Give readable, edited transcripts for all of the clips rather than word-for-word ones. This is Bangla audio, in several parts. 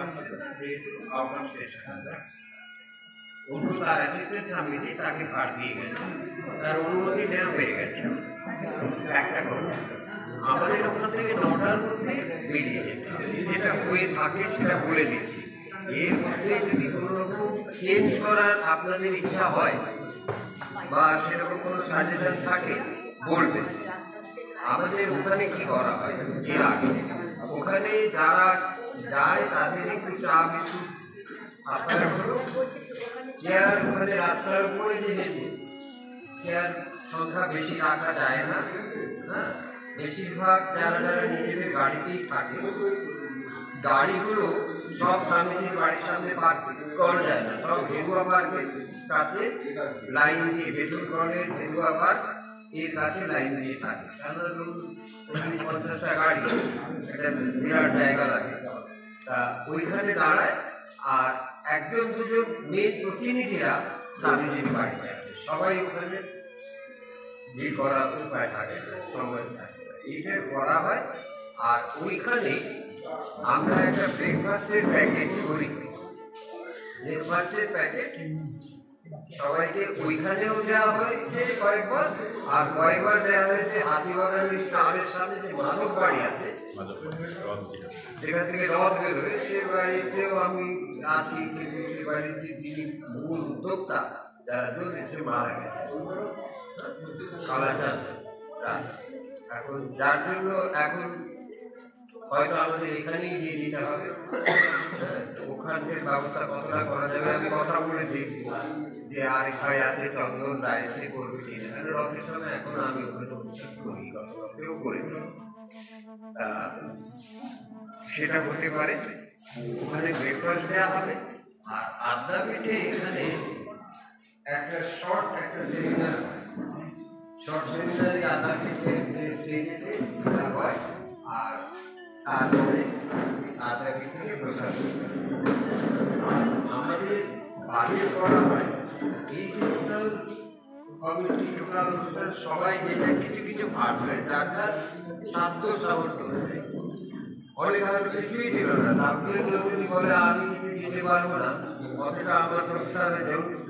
आउट ऑफ स्टेशन उनको তার অ্যাসিস্ট্যান্ট স্বামীজি তাকে কার্ড দিয়ে গেছে, তার অনুমতি নেওয়া হয়ে গেছে একটা করে। আমাদের ওখান থেকে 9টার মধ্যে বেরিয়ে যেতে হবে, যেটা হয়ে থাকে সেটা বলে দিচ্ছি। এর মধ্যে যদি কোনো রকম চেঞ্জ করার আপনাদের ইচ্ছা হয় বা সেরকম কোনো সাজেশন থাকে বলবেন। আমাদের ওখানে কি করা হয়, ওখানে যারা যায় তাদের একটু চা বিস্কুট আপনারা চেয়ার ওখানে রাস্তার উপরে যেহেতু চেয়ার সংখ্যা বেশি রাখা যায় না, হ্যাঁ, বেশিরভাগ যারা যারা নিজেদের গাড়িতেই থাকে, গাড়িগুলো সব স্বামীজির বাড়ির সামনে পার্ক করা যায় না, সব ভেরুয়া পার্কের কাছে লাইন দিয়ে, বেলুন কলেজ ভেরুয়া পার্ক এর কাছে লাইন দিয়ে থাকে। কেননা ধরুন 40-50টা গাড়ি, একটা বিরাট জায়গা লাগে, তা ওইখানে দাঁড়ায়। আর একজন দুজন মেয়ে প্রতিনিধিরা স্বামীজির বাড়িতে আছে, সবাই ওখানে ভিড় করার উপায় থাকে, সময় থাকে, এইটা করা হয়। আর ওইখানে আমরা একটা ব্রেকফাস্টের প্যাকেট করি, ব্রেকফাস্টের প্যাকেট সবাইকে ওইখানেও দেওয়া হয়েছে কয়েকবার, আর কয়েকবার দেওয়া হয়েছে হাতিবাগানের স্টারের সামনে যে মাধব বাড়ি আছে সেখান থেকে রথ বেরোয়, সে বাড়িতেও আমি আছি। কিন্তু সে বাড়িতে যিনি মূল উদ্যোক্তা যারা সে মারা গেছে, কালাচাঁদ রায়। এখন যার জন্য এখন হয়তো আমাদের এখানেই দিয়ে দিতে হবে, ওখানকার ব্যবস্থা কতটা করা যাবে আমি কথা বলে দেখব যে আর ভাই আছে চন্দন রায়, সে করবে কিনা। রথের সময় এখন আমি ওখানে অনুষ্ঠান করি, গতকালকেও করেছি, সেটা হতে পারে। ওখানে ব্রেকফাস্ট দেওয়া হবে। আর আড্ডা পিঠে এখানে একটা একটা সেমিনার, শর্ট সেমিনারে আড্ডা পিঠে স্টেজেতে হয়। আর তারপরে আড্ডা পিঠে প্রসাদ আমাদের বাড়ির করা হয়। এই যে টোটাল কমিটি, টোটাল অনুষ্ঠান সবাই যেটা কিছু কিছু ভাগ হয়, যার যার সাধ্য সামর্থ্য অনুযায়ী। অনেক হয়তো কিছুই দিল না, তারপরে যদি বলে আমি কিছু দিতে পারবো না, অথবা আমার সংস্থানে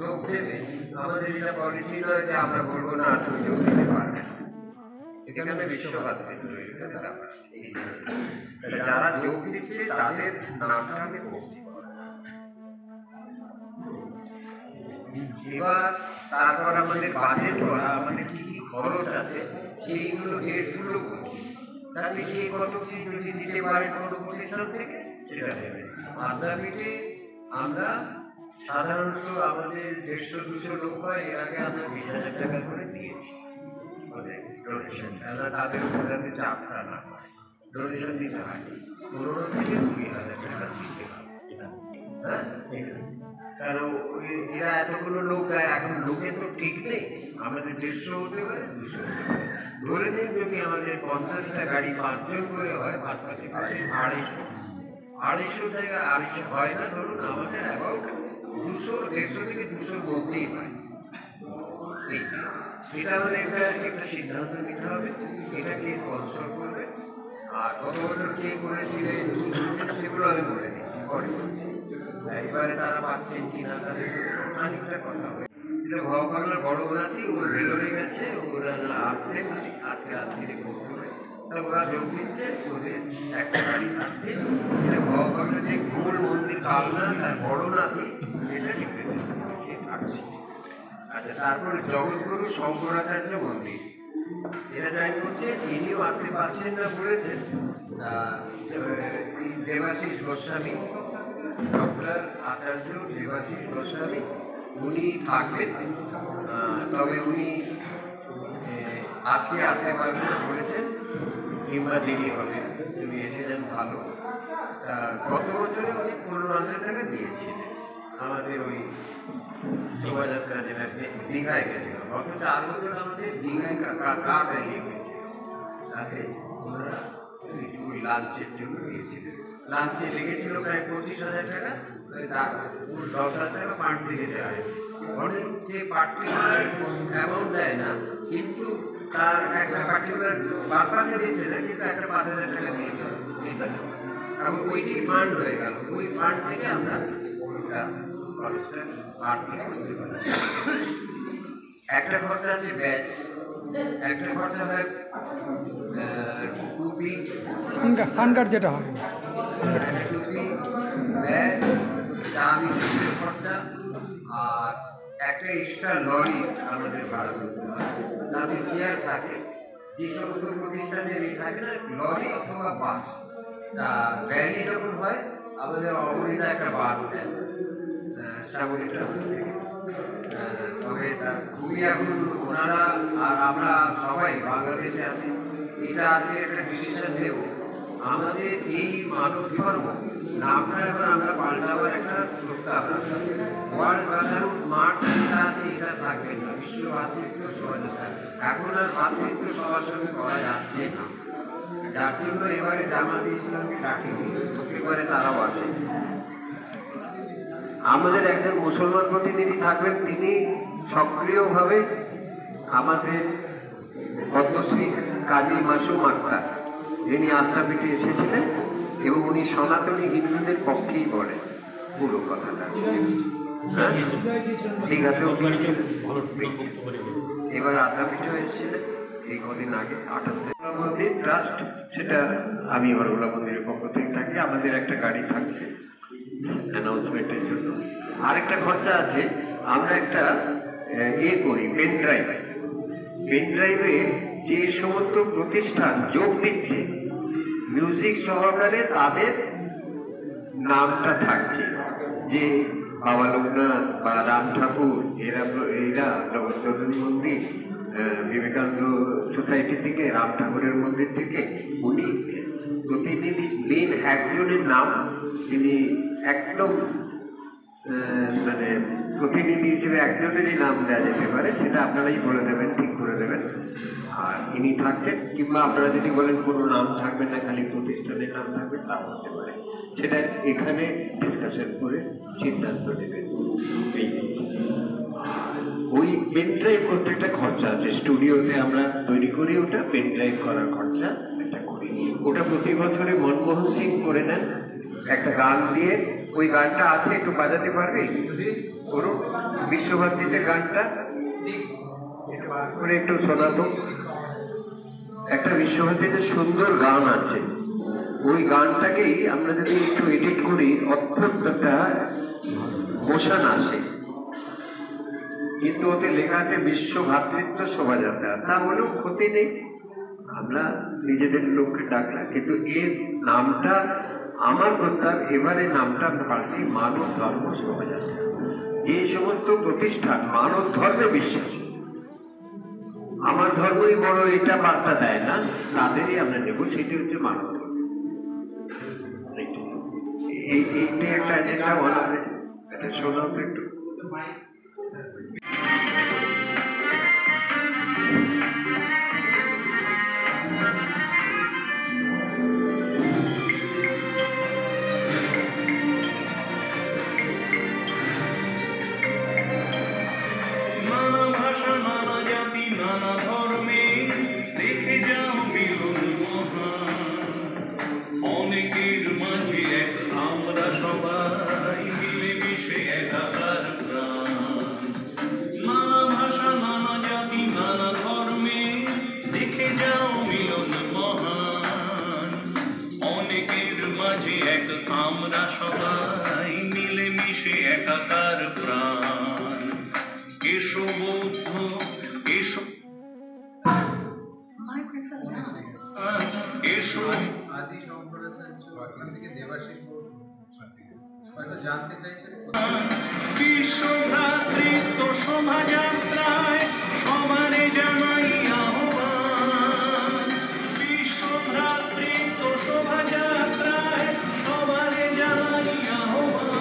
যোগ দেবে, আমাদের এটা পলিসি নয় যে আমরা বলবো না তুমি যোগ দিতে পারবে। এখানে বিশ্বভারতী যারা যোগ দিচ্ছে তাদের নামটা আমি বলছি। এবার তারপর আমাদের বাজেট করা, আমাদের কি কি খরচ আছে সেইগুলো ডেটসগুলো বলছি, তাহলে কে কত কি যদি দিতে পারে কোনো প্রতিষ্ঠান থেকে সেটা দেবে। আড্ডা পিঠে আমরা সাধারণত আমাদের 150-200 লোক হয়, এর আগে আমরা 20,000 টাকা করে দিয়েছি ডোনেশন, কেননা তাদের উপর যাতে চাপটা না হয়, ডোনেশন দিতে হয় 15 থেকে 20,000 টাকা দিতে হয়। হ্যাঁ, কারণ এরা এতগুলো লোক দেয়, এখন লোকে তো ঠিক নেই, আমাদের 150 হতে পারে, 200 হতে পারে। ধরে নিন যদি আমাদের 50টা গাড়ি 5 জন করে হয়, 5-5 250 জায়গা 250 হয় না, ধরুন আমাদের অ্যাবাউট 150 থেকে 200 মধ্যেই হয়। এটা আমাদের একটা সিদ্ধান্ত নিতে হবে, এটা কে স্পন্সর করবে, আর গত বছর কে করেছিলেন সেগুলো আমি বলে দিচ্ছি পরে। এবারে তারা পাচ্ছেন কিনা তাদের খানিকটা কথা হবে। এটা ভবাংলার বড় নাতি, ও ভেলোরে গেছে, ওরা আসতে আজকে রাত্রিতে করবে, তা ওরা যোগ দিচ্ছে। ওদের একটা গাড়ি থাকছে, এটা ভবাংলার যে মূল মন্দির কালনা তার বড় নাতি, এটা লিখে সে থাকছে। আচ্ছা, তারপরে জগৎগুরু শঙ্করাচার্য মন্দির, এটা জয়েন করছে, ইনিও আসতে পারছেন না বলেছেন। দেবাশিস গোস্বামী, ডক্টর আচার্য দেবাশিস গোস্বামী, উনি থাকবেন। তবে উনি আজকে আসতে পারবেন না বলেছেন, কিংবা দেরি হবে, তুমি এসে যান ভালো। তা গত বছরে উনি 15,000 টাকা দিয়েছিলেন আমাদের ওই শোভাযাত্রা, যেটা দীঘায় গেছিল। গত 4 বছর আমাদের দীঘায় কার র্যালি হয়েছে, তাকে ওনারা ওই লাঞ্চের জন্য দিয়েছিলেন। লাঞ্চে লেগেছিল প্রায় 25,000 টাকা, 10,000 টাকা পার্ট থেকে দেওয়া হয়। অনেক যে পার্টিকুলার অ্যামাউন্ট দেয় না, কিন্তু তার একটা পার্টিকুলার বার্তাতে দিয়েছিল, কিন্তু একটা 5,000 টাকা দিয়ে দিতে। এবং ওইটি ফান্ড হয়ে গেল, ওই ফান্ড থেকে আমরা কলেজটা বাড়তি করতে পারি। একটা খরচা আছে ব্যাচ, একটা খরচা হয় টুপি, সানগার্ড যেটা হয়, টুপি, ব্যাচ, চা বিস্কুটের খরচা, আর একটা এক্সট্রা লরি আমাদের ভাড়া করতে হয়। তাতে চেয়ার থাকে, যে সমস্ত প্রতিষ্ঠানের এই থাকে না লরি অথবা বাস। তা র্যালি যখন হয় আমাদের অবনীতা একটা বাস দেন শ্রাবণীটা, তবে খুবই এখন ওনারা আর আমরা সবাই বাংলাদেশে আছি, এটা আজকে একটা ডিসিশন নেব আমাদের এই মানব ধর্ম নামটা এবার আমরা পাল্টাবার একটা প্রস্তাব আছে। ওয়ার্ল্ড ব্রাদারহুড মার্চ যেটা আছে এটা থাকবে না, বিশ্ব ভাতৃত্ব সমাজতা। এখন আর ভাতৃত্ব সবার সঙ্গে করা যাচ্ছে না, যার জন্য এবারে জামাত ইসলামকে ডাকিনি, এবারে তারাও আসে। আমাদের একজন মুসলমান প্রতিনিধি থাকবেন, তিনি সক্রিয়ভাবে আমাদের পদ্মশ্রী কাজী মাসুম আক্তার, যিনি আস্থাপীঠে এসেছিলেন এবং উনি সনাতনী হিন্দুদের পক্ষেই বলেন পুরো কথাটা। ঠিক আছে, এবার আদ্রাপীঠেও এসেছিলেন এই কদিন আগে 28 মন্দির ট্রাস্ট, সেটা আমি হরগোলা মন্দিরের পক্ষ থেকে থাকি। আমাদের একটা গাড়ি থাকছে অ্যানাউন্সমেন্টের জন্য। আরেকটা খরচা আছে, আমরা একটা করি পেন ড্রাইভ। পেন ড্রাইভে যে সমস্ত প্রতিষ্ঠান যোগ দিচ্ছে মিউজিক সহকারে তাদের নামটা থাকছে, যে বাবা লোকনাথ বা রাম ঠাকুর, এরা জগন্নাথ মন্দির, বিবেকানন্দ সোসাইটি থেকে, রাম ঠাকুরের মন্দির থেকে, উনি প্রতিনিধি মেন একজনের নাম তিনি একদম মানে প্রতিনিধি হিসেবে একজনেরই নাম দেওয়া যেতে পারে, সেটা আপনারাই বলে দেবেন, ঠিক করে দেবেন। আর ইনি থাকছেন, কিংবা আপনারা যদি বলেন কোনো নাম থাকবে না, খালি প্রতিষ্ঠানের নাম থাকবে, তা হতে পারে। সেটা এখানে ডিসকাশন করে সিদ্ধান্ত নেবেন। ওই পেন ড্রাইভ করতে একটা খরচা আছে, স্টুডিওতে আমরা তৈরি করি, ওটা পেন ড্রাইভ করার খরচা একটা করি। ওটা প্রতি বছরে মনমোহন সিং করে নেন একটা গান দিয়ে। ওই গানটা আছে, একটু বাজাতে পারবে করুন, বিশ্বভারতীতে গানটা করে একটু শোনাতো। একটা বিশ্বভারতীতে সুন্দর গান আছে, ওই গানটাকেই আমরা যদি একটু এডিট করি অদ্ভুত একটা মোশন আসে, কিন্তু ওতে লেখা আছে বিশ্ব ভ্রাতৃত্ব শোভাযাত্রা। তা বলেও ক্ষতি নেই, আমরা নিজেদের লোককে ডাকলাম, কিন্তু এর নামটা আমার প্রস্তাব, এবারে নামটা আমরা পাল্টি মানব ধর্ম শোভাযাত্রা। যে সমস্ত প্রতিষ্ঠান মানব ধর্মে বিশ্বাসী, আমার ধর্মই বড় এটা বার্তা দেয় না, তাদেরই আমরা নেব, সেটি হচ্ছে মানব ধর্ম। এইটা একটা যেটা এটা শোনাও একটু। আমরা সবাই মিলেমিশে একাকার প্রাণ। এসো বৌদ্ধ, এসো এসো আদি শঙ্করাচার্য থেকে দেবাশিস হয়তো জানতে চাইছেন বিশ্ব ভ্রাতৃত্ব শোভাযাত্রায় সবারে জানাই আহ্বান। বিশ্ব ভ্রাতৃত্ব শোভাযাত্রায় সবারে জানাই আহ্বান।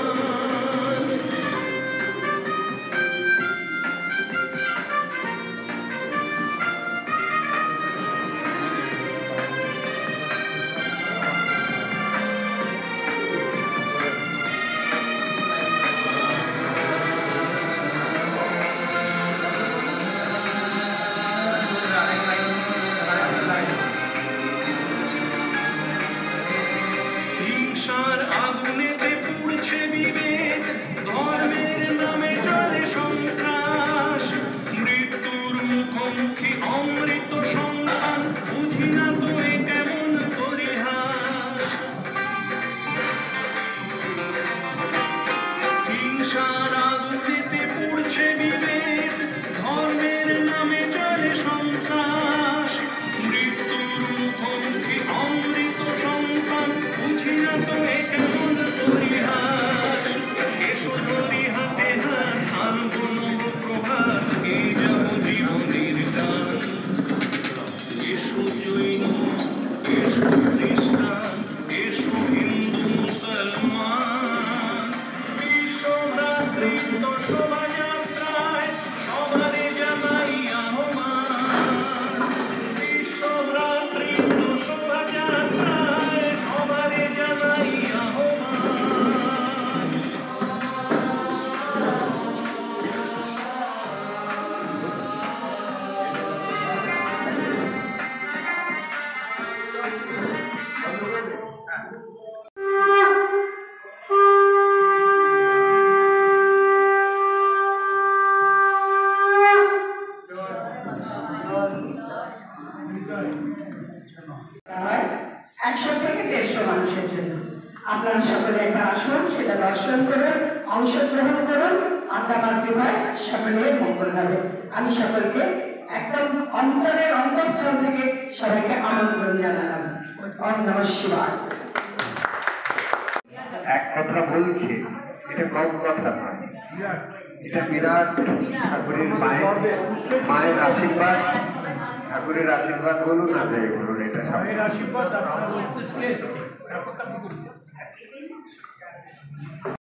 বিশ্বভ্রাতৃত্ব শোভাযাত্রায় সবারে জানাই আহ্বান। বিশ্বভ্রাতৃত্ব শোভাযাত্রায় সবারে জানাই আহ্বান। হয় 100 থেকে 150 মানুষের জন্য। আপনারা সকলে একটা আসুন, সেটা দর্শন করুন, অংশগ্রহণ করুন, আত্মার কৃপায় সকলের মঙ্গল হবে। আমি সকলকে একদম অন্তরের অন্তঃস্থল থেকে সবাইকে আমন্ত্রণ জানালাম। ওম নমঃ শিবায়। এক কথা বলছি, এটা কম কথা নয়, এটা বিরাট ঠাকুরের মায়ের আশীর্বাদ। ঠাকুরের আশীর্বাদ বলুন আর যাই বলুন, এটা সব আশীর্বাদ আর আমরা মস্তিষ্কে এসেছি, তারপর আপনি করছেন।